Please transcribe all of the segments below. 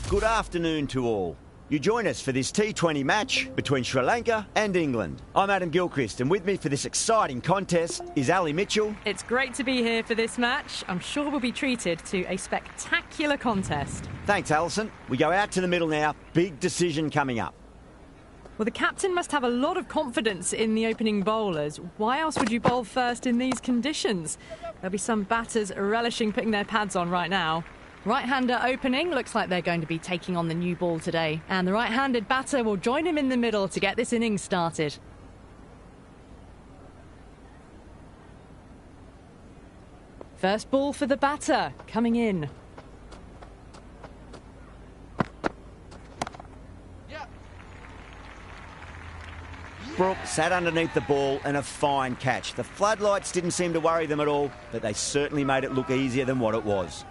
Good afternoon to all. You join us for this T20 match between Sri Lanka and England. I'm Adam Gilchrist, and with me for this exciting contest is Ali Mitchell. It's great to be here for this match. I'm sure we'll be treated to a spectacular contest. Thanks, Alison. We go out to the middle now. Big decision coming up. Well, the captain must have a lot of confidence in the opening bowlers. Why else would you bowl first in these conditions? There'll be some batters relishing putting their pads on right now. Right-hander opening, looks like they're going to be taking on the new ball today. And the right-handed batter will join him in the middle to get this innings started. First ball for the batter, coming in. Brooke sat underneath the ball and a fine catch. The floodlights didn't seem to worry them at all, but they certainly made it look easier than what it was.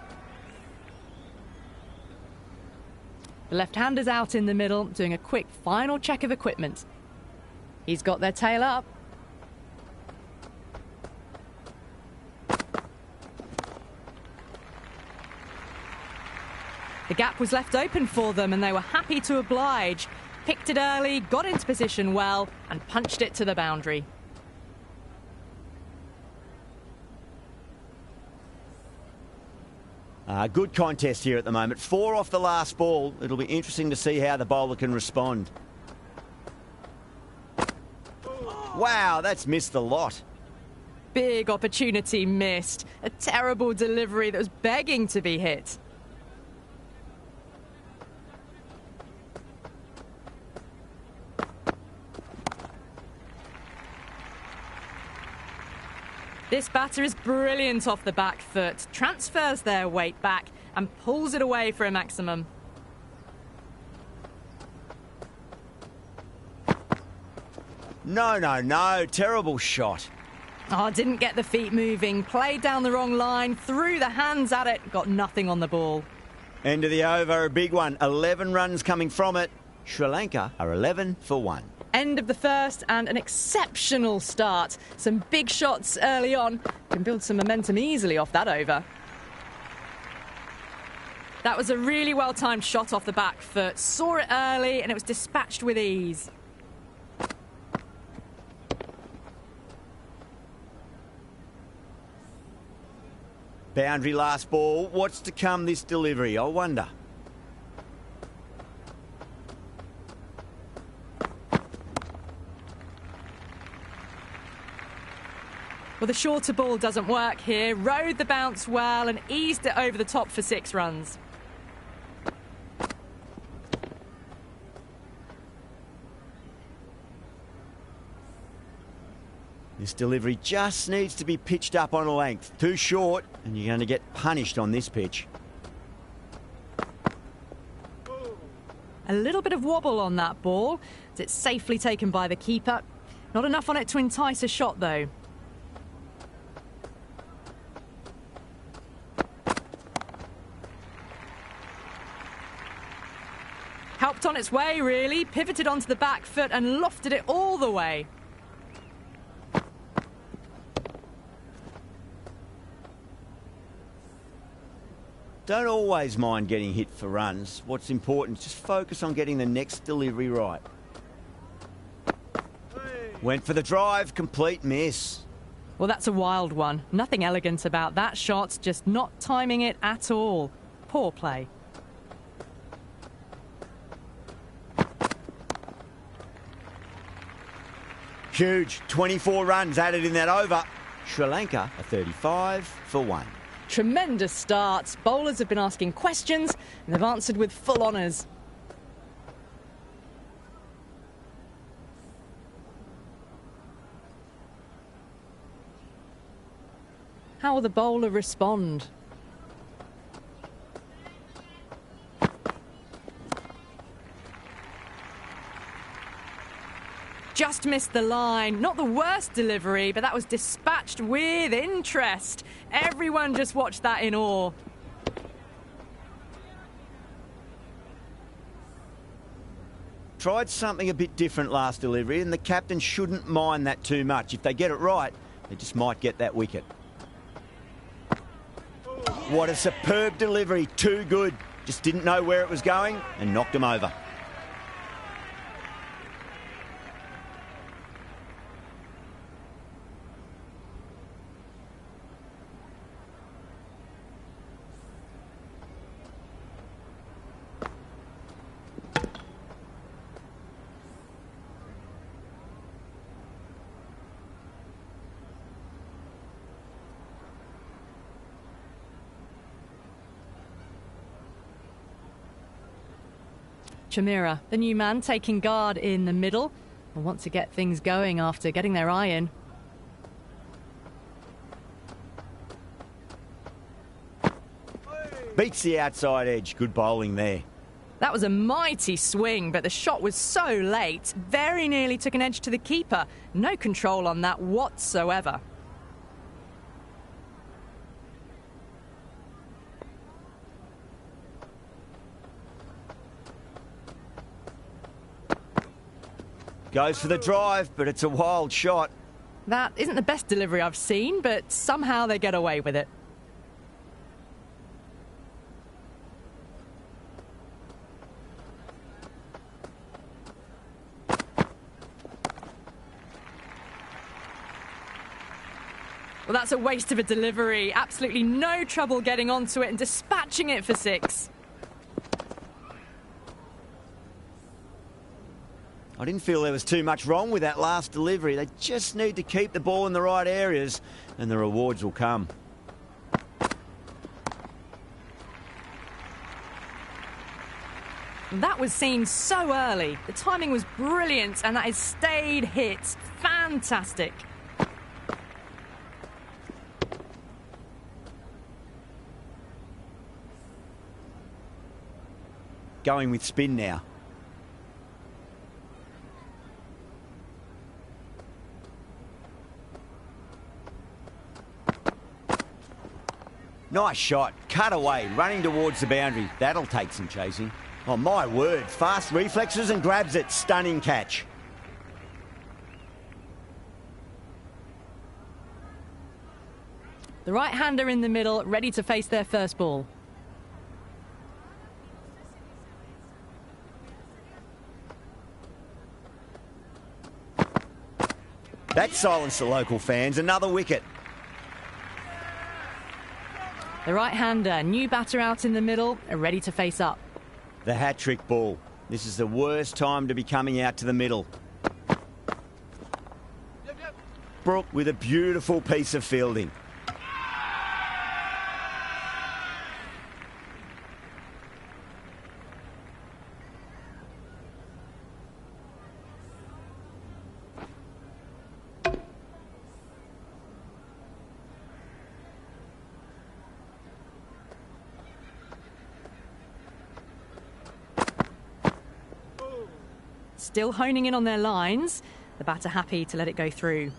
The left-hander's out in the middle, doing a quick final check of equipment. He's got their tail up. The gap was left open for them and they were happy to oblige. Picked it early, got into position well and punched it to the boundary. Good contest here at the moment. 4 off the last ball. It'll be interesting to see how the bowler can respond. Wow, that's missed the lot. Big opportunity missed. A terrible delivery that was begging to be hit. This batter is brilliant off the back foot, transfers their weight back and pulls it away for a maximum. No, terrible shot. Oh, didn't get the feet moving, played down the wrong line, threw the hands at it, got nothing on the ball. End of the over, a big one. 11 runs coming from it. Sri Lanka are 11 for 1. End of the first and an exceptional start. Some big shots early on. Can build some momentum easily off that over. That was a really well-timed shot off the back foot. Saw it early and it was dispatched with ease. Boundary last ball. What's to come this delivery, I wonder? Well, the shorter ball doesn't work here. Rode the bounce well and eased it over the top for 6 runs. This delivery just needs to be pitched up on a length. Too short, and you're going to get punished on this pitch. A little bit of wobble on that ball. It's safely taken by the keeper. Not enough on it to entice a shot, though. Helped on its way, really. Pivoted onto the back foot and lofted it all the way. Don't always mind getting hit for runs. What's important is just focus on getting the next delivery right. Went for the drive, complete miss. Well, that's a wild one. Nothing elegant about that shot, just not timing it at all. Poor play. Huge. 24 runs added in that over. Sri Lanka are 35 for 1. Tremendous start. Bowlers have been asking questions and they've answered with full honours. How will the bowler respond? Just missed the line. Not the worst delivery, but that was dispatched with interest. Everyone just watched that in awe. Tried something a bit different last delivery, and the captain shouldn't mind that too much. If they get it right, they just might get that wicket. What a superb delivery. Too good. Just didn't know where it was going and knocked him over. Chamira, the new man, taking guard in the middle, and want to get things going after getting their eye in. Beats the outside edge. Good bowling there. That was a mighty swing, but the shot was so late. Very nearly took an edge to the keeper. No control on that whatsoever. Goes for the drive, but it's a wild shot. That isn't the best delivery I've seen, but somehow they get away with it. Well, that's a waste of a delivery. Absolutely no trouble getting onto it and dispatching it for 6. I didn't feel there was too much wrong with that last delivery. They just need to keep the ball in the right areas and the rewards will come. That was seen so early. The timing was brilliant and that is stayed hit. Fantastic. Going with spin now. Nice shot. Cut away, running towards the boundary. That'll take some chasing. Oh, my word. Fast reflexes and grabs it. Stunning catch. The right-hander in the middle, ready to face their first ball. That silenced the local fans. Another wicket. The right-hander, new batter out in the middle, ready to face up. The hat-trick ball. This is the worst time to be coming out to the middle. Brooke with a beautiful piece of fielding. Still honing in on their lines. The batter happy to let it go through.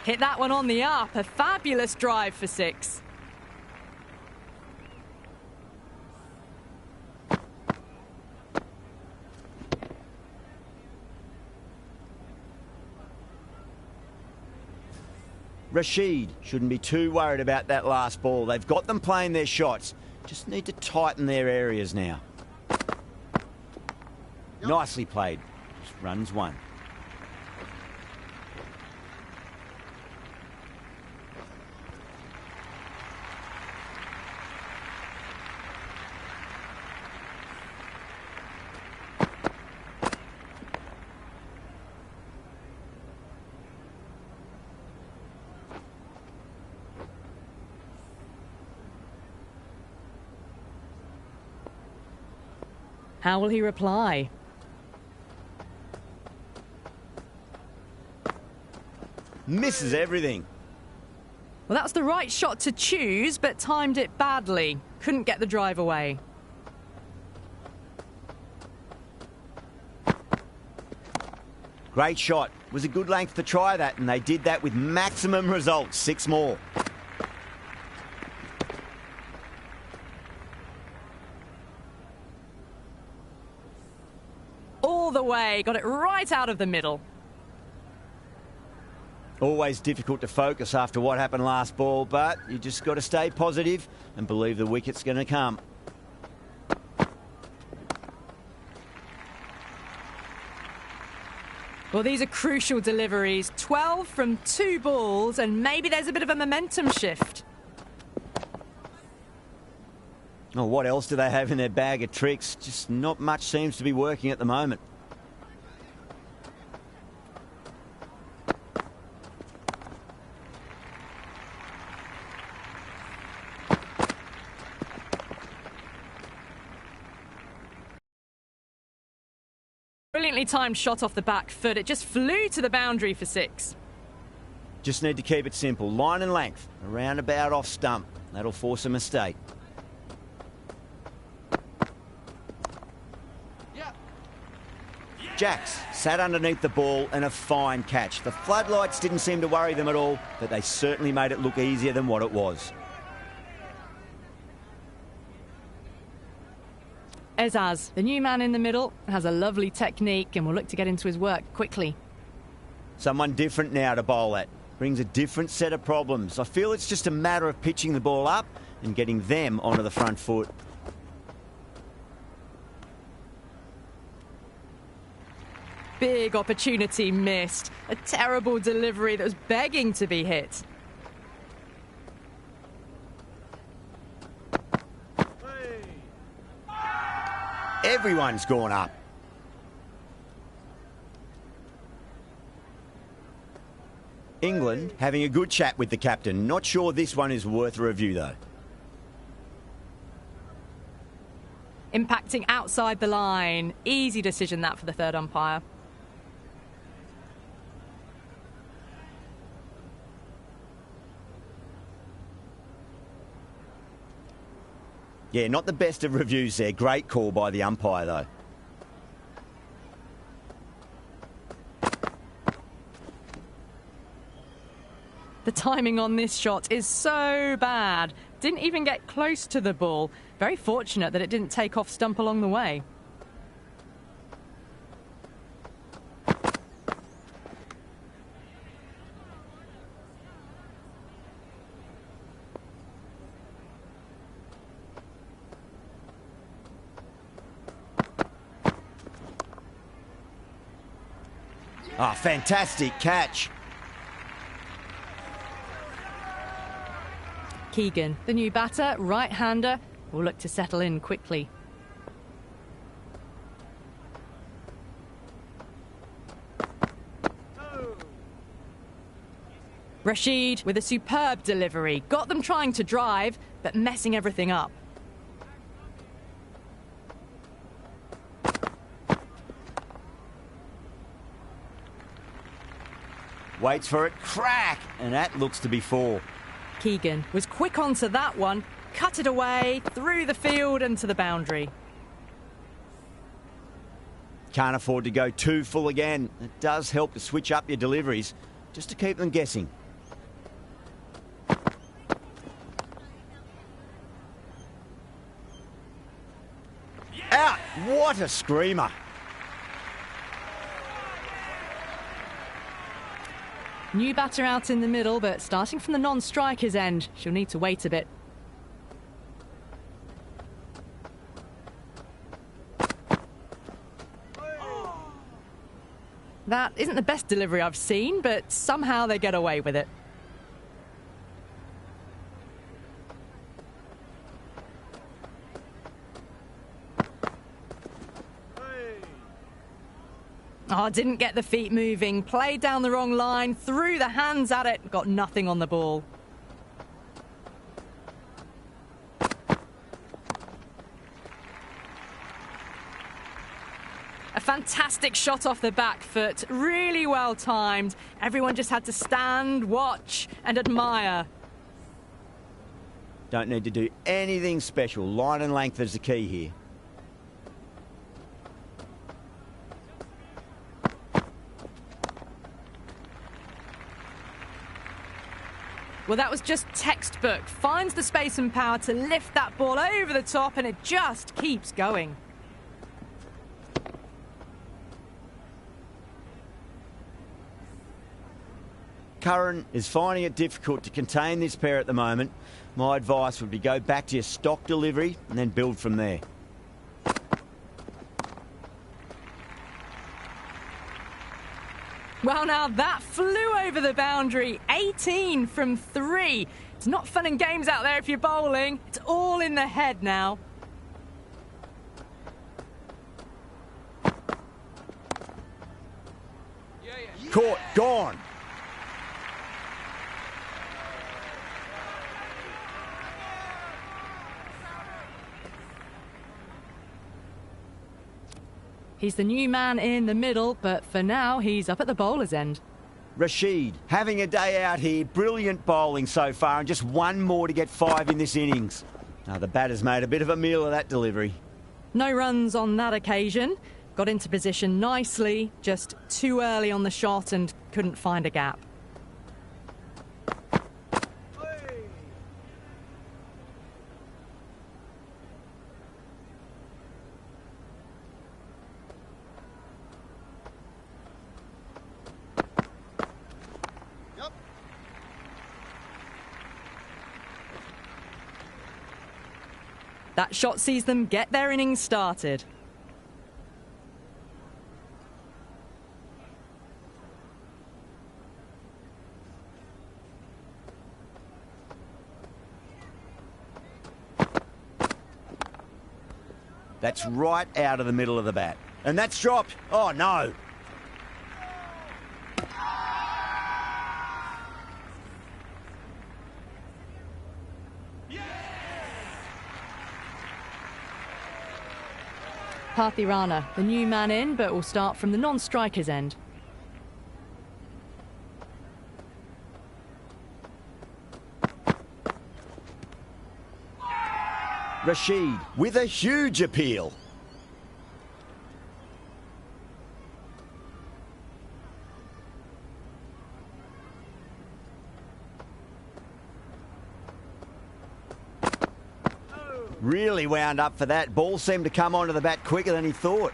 Hit that one on the up. A fabulous drive for 6. Rashid shouldn't be too worried about that last ball. They've got them playing their shots. Just need to tighten their areas now. Nicely played. Just runs 1. How will he reply? Misses everything. Well, that's the right shot to choose, but timed it badly. Couldn't get the drive away. Great shot. Was a good length to try that, and they did that with maximum results. 6 more. all the way. Got it right out of the middle. Always difficult to focus after what happened last ball, but you just got to stay positive and believe the wicket's going to come. Well, these are crucial deliveries. 12 from 2 balls, and maybe there's a bit of a momentum shift. Oh, what else do they have in their bag of tricks? Just not much seems to be working at the moment. Brilliantly timed shot off the back foot. It just flew to the boundary for 6. Just need to keep it simple. Line and length. Around about off stump. That'll force a mistake. Jacks sat underneath the ball and a fine catch. The floodlights didn't seem to worry them at all, but they certainly made it look easier than what it was. Ezaz, the new man in the middle, has a lovely technique and will look to get into his work quickly. Someone different now to bowl at. Brings a different set of problems. I feel it's just a matter of pitching the ball up and getting them onto the front foot. Big opportunity missed. A terrible delivery that was begging to be hit. Everyone's gone up. England having a good chat with the captain. Not sure this one is worth a review, though. Impacting outside the line. Easy decision that for the third umpire. Yeah, not the best of reviews there. Great call by the umpire, though. The timing on this shot is so bad. Didn't even get close to the ball. Very fortunate that it didn't take off stump along the way. Ah, fantastic catch. Keegan, the new batter, right-hander, will look to settle in quickly. Rashid with a superb delivery. Got them trying to drive, but messing everything up. Waits for it, crack, and that looks to be 4. Keegan was quick onto that one, cut it away, through the field and to the boundary. Can't afford to go too full again. It does help to switch up your deliveries, just to keep them guessing. Out! What a screamer! New batter out in the middle, but starting from the non-striker's end, she'll need to wait a bit. That isn't the best delivery I've seen, but somehow they get away with it. Oh, didn't get the feet moving, played down the wrong line, threw the hands at it, got nothing on the ball. A fantastic shot off the back foot, really well timed. Everyone just had to stand, watch and admire. Don't need to do anything special. Line and length is the key here. Well, that was just textbook. Finds the space and power to lift that ball over the top, and it just keeps going. Curran is finding it difficult to contain this pair at the moment. My advice would be go back to your stock delivery and then build from there. Well, now that flew over the boundary. 18 from 3. It's not fun and games out there if you're bowling. It's all in the head now. Caught, gone. He's the new man in the middle, but for now, he's up at the bowler's end. Rashid, having a day out here. Brilliant bowling so far, and just one more to get 5 in this innings. Now, the batter's made a bit of a meal of that delivery. No runs on that occasion. Got into position nicely, just too early on the shot and couldn't find a gap. That shot sees them get their innings started. That's right out of the middle of the bat. And that's dropped. Oh, no. Pathirana, the new man in, but will start from the non-striker's end. Rashid with a huge appeal. Really wound up for that. Ball seemed to come onto the bat quicker than he thought.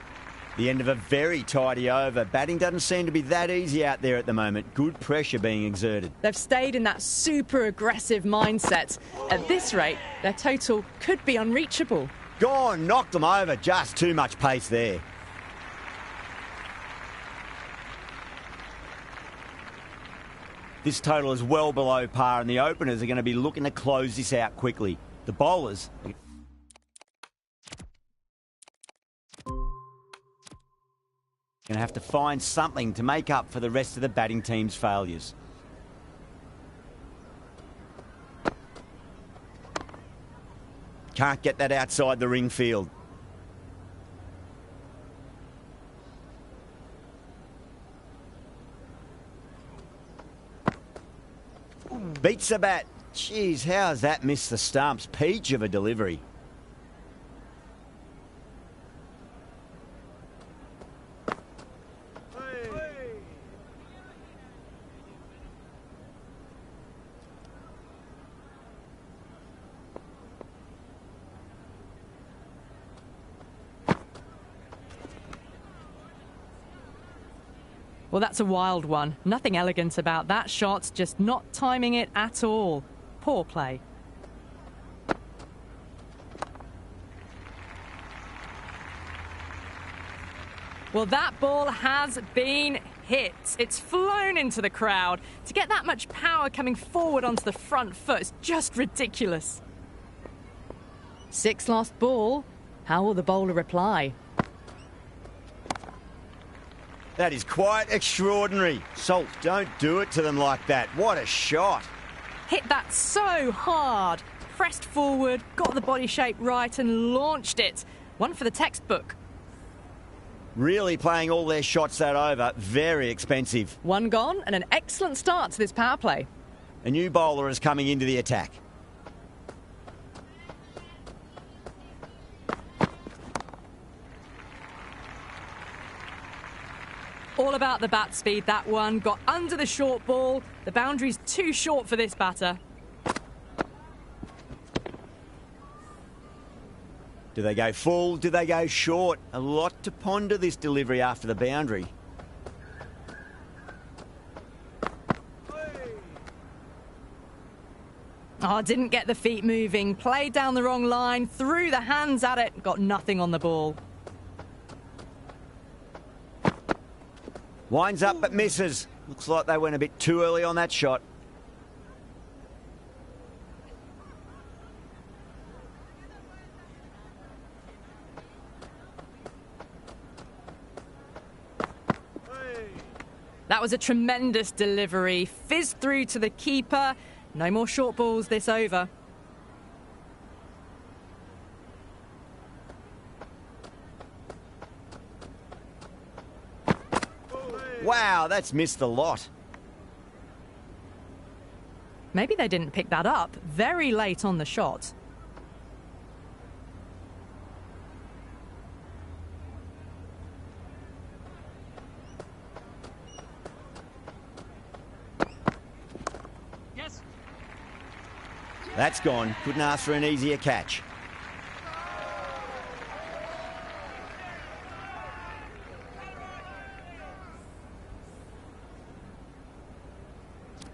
The end of a very tidy over. Batting doesn't seem to be that easy out there at the moment. Good pressure being exerted. They've stayed in that super aggressive mindset. At this rate, their total could be unreachable. Gone, knocked them over. Just too much pace there. This total is well below par, and the openers are going to be looking to close this out quickly. The bowlers going to have to find something to make up for the rest of the batting team's failures. Can't get that outside the ring field. Beats the bat. Jeez, how has that missed the stumps? Peach of a delivery. Well, that's a wild one. Nothing elegant about that shot, just not timing it at all. Poor play. Well, that ball has been hit. It's flown into the crowd. To get that much power coming forward onto the front foot is just ridiculous. 6 last ball. How will the bowler reply? That is quite extraordinary. Salt, don't do it to them like that. What a shot. Hit that so hard. Pressed forward, got the body shape right and launched it. One for the textbook. Really playing all their shots that over. Very expensive. 1 gone and an excellent start to this power play. A new bowler is coming into the attack. All about the bat speed, that one. Got under the short ball. The boundary's too short for this batter. Do they go full? Do they go short? A lot to ponder this delivery after the boundary. Oh, didn't get the feet moving. Played down the wrong line. Threw the hands at it. Got nothing on the ball. Winds up but misses. Looks like they went a bit too early on that shot. That was a tremendous delivery. Fizzed through to the keeper. No more short balls this over. Wow, that's missed a lot. Maybe they didn't pick that up. Very late on the shot. Yes. That's gone. Couldn't ask for an easier catch.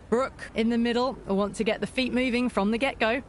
Brooke in the middle will want to get the feet moving from the get-go.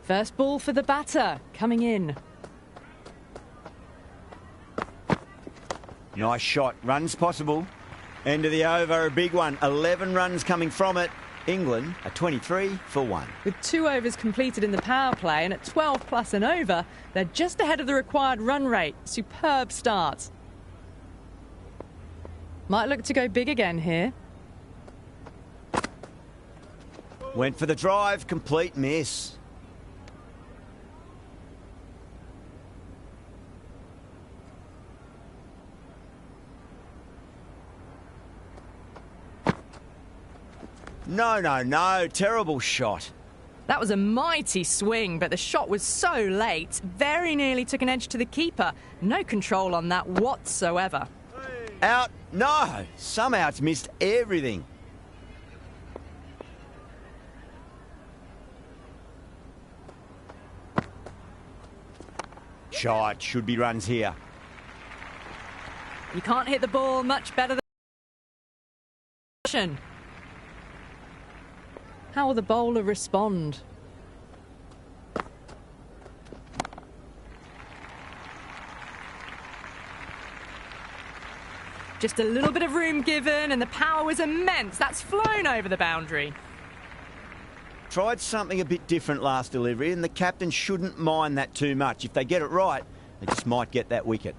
First ball for the batter, coming in. Nice shot. Runs possible. End of the over, a big one. 11 runs coming from it. England are 23 for 1. With 2 overs completed in the power play and at 12 plus and over, they're just ahead of the required run rate. Superb start. Might look to go big again here. Went for the drive, complete miss. No, no, no. Terrible shot. That was a mighty swing, but the shot was so late. Very nearly took an edge to the keeper. No control on that whatsoever. Out. No. Somehow it's missed everything. Shot. Should be runs here. You can't hit the ball much better than... How will the bowler respond? Just a little bit of room given and the power was immense. That's flown over the boundary. Tried something a bit different last delivery and the captain shouldn't mind that too much. If they get it right, they just might get that wicket.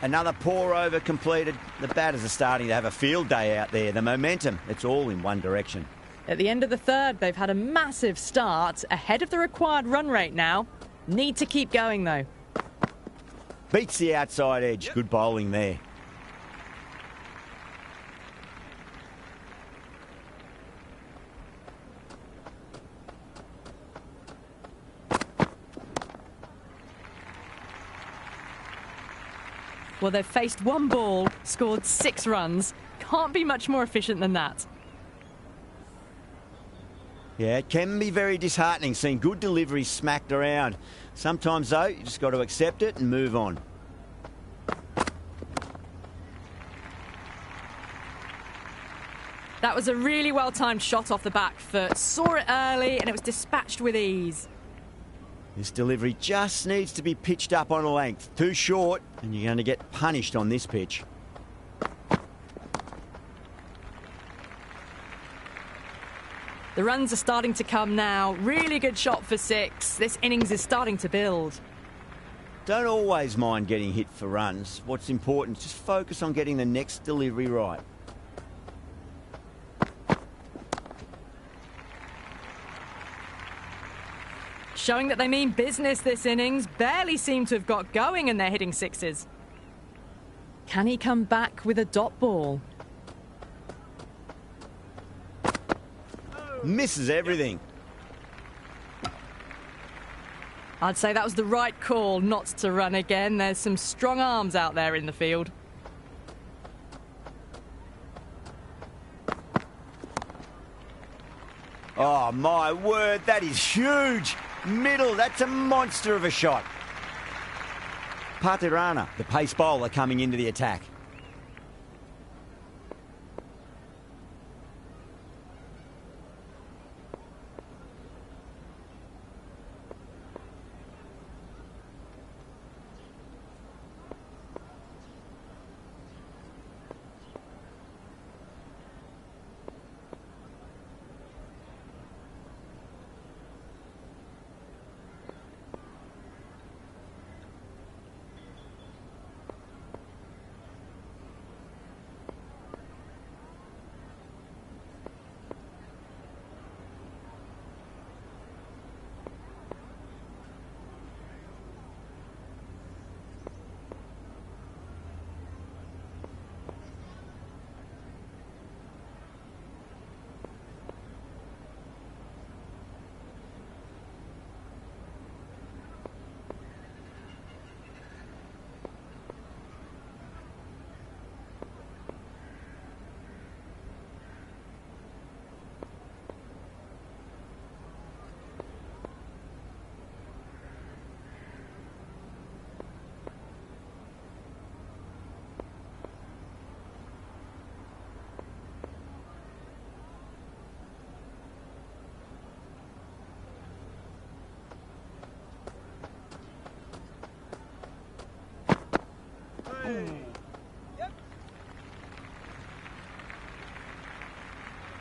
Another poor over completed. The batters are starting to have a field day out there. The momentum, it's all in one direction. At the end of the third, they've had a massive start, ahead of the required run rate now. Need to keep going, though. Beats the outside edge. Good bowling there. Well, they've faced one ball, scored 6 runs. Can't be much more efficient than that. Yeah, it can be very disheartening seeing good deliveries smacked around. Sometimes, though, you just got to accept it and move on. That was a really well-timed shot off the back foot. Saw it early and it was dispatched with ease. This delivery just needs to be pitched up on a length. Too short, and you're going to get punished on this pitch. The runs are starting to come now. Really good shot for 6. This innings is starting to build. Don't always mind getting hit for runs. What's important is just focus on getting the next delivery right. Showing that they mean business this innings. Barely seem to have got going and they're hitting 6s. Can he come back with a dot ball? Misses everything. I'd say that was the right call not to run again. There's some strong arms out there in the field. Oh, my word, that is huge. Middle, that's a monster of a shot. Patirana, the pace bowler, coming into the attack.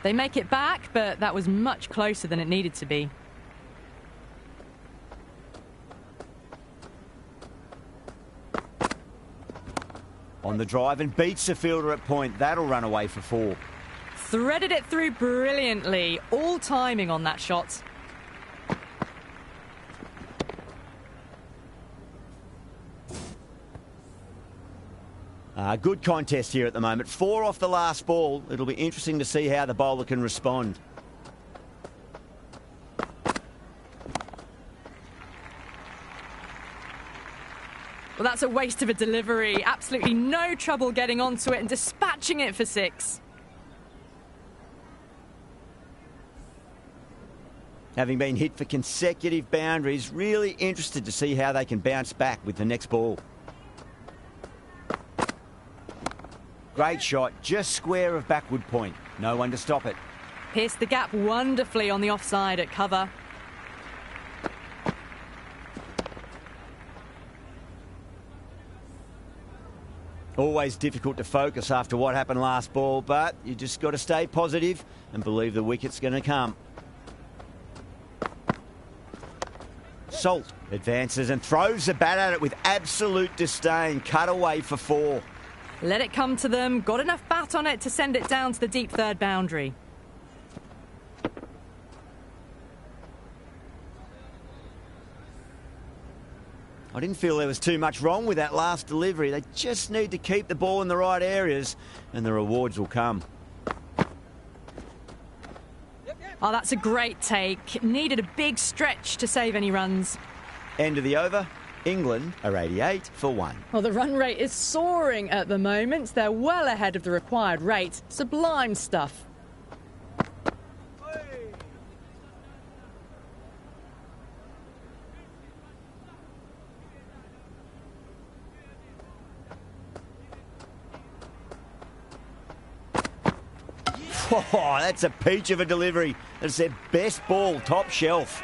They make it back, but that was much closer than it needed to be. On the drive and beats the fielder at point. That'll run away for 4. Threaded it through brilliantly. All timing on that shot. Good contest here at the moment. 4 off the last ball. It'll be interesting to see how the bowler can respond. Well, that's a waste of a delivery. Absolutely no trouble getting onto it and dispatching it for 6. Having been hit for consecutive boundaries, really interested to see how they can bounce back with the next ball. Great shot, just square of backward point. No one to stop it. Pierced the gap wonderfully on the offside at cover. Always difficult to focus after what happened last ball, but you just got to stay positive and believe the wicket's going to come. Salt advances and throws the bat at it with absolute disdain. Cut away for 4. Let it come to them. Got enough bat on it to send it down to the deep third boundary. I didn't feel there was too much wrong with that last delivery. They just need to keep the ball in the right areas and the rewards will come. Oh, that's a great take. Needed a big stretch to save any runs. End of the over. England are 88 for 1. Well, the run rate is soaring at the moment. They're well ahead of the required rate. Sublime stuff. Oh, that's a peach of a delivery. That's their best ball, top shelf.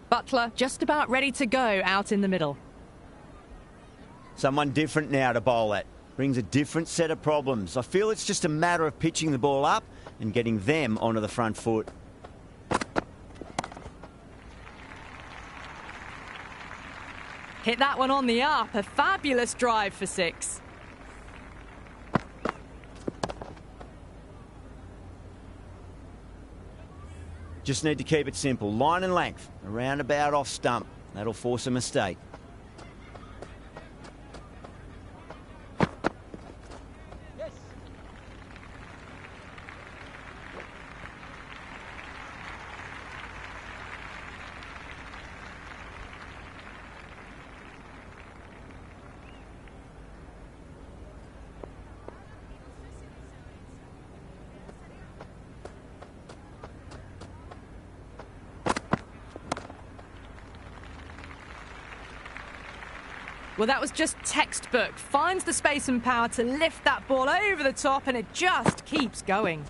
Butler just about ready to go out in the middle. Someone different now to bowl at. Brings a different set of problems. I feel it's just a matter of pitching the ball up and getting them onto the front foot. Hit that one on the up. A fabulous drive for 6. Just need to keep it simple. Line and length. A roundabout off stump. That'll force a mistake. Well, that was just textbook. Finds the space and power to lift that ball over the top, and it just keeps going.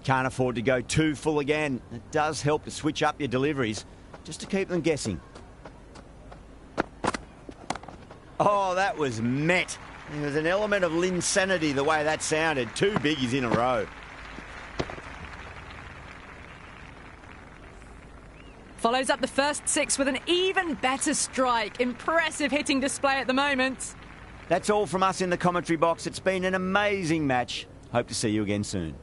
Can't afford to go too full again. It does help to switch up your deliveries, just to keep them guessing. Oh, that was met. There was an element of insanity the way that sounded. 2 biggies in a row. Follows up the first 6 with an even better strike. Impressive hitting display at the moment. That's all from us in the commentary box. It's been an amazing match. Hope to see you again soon.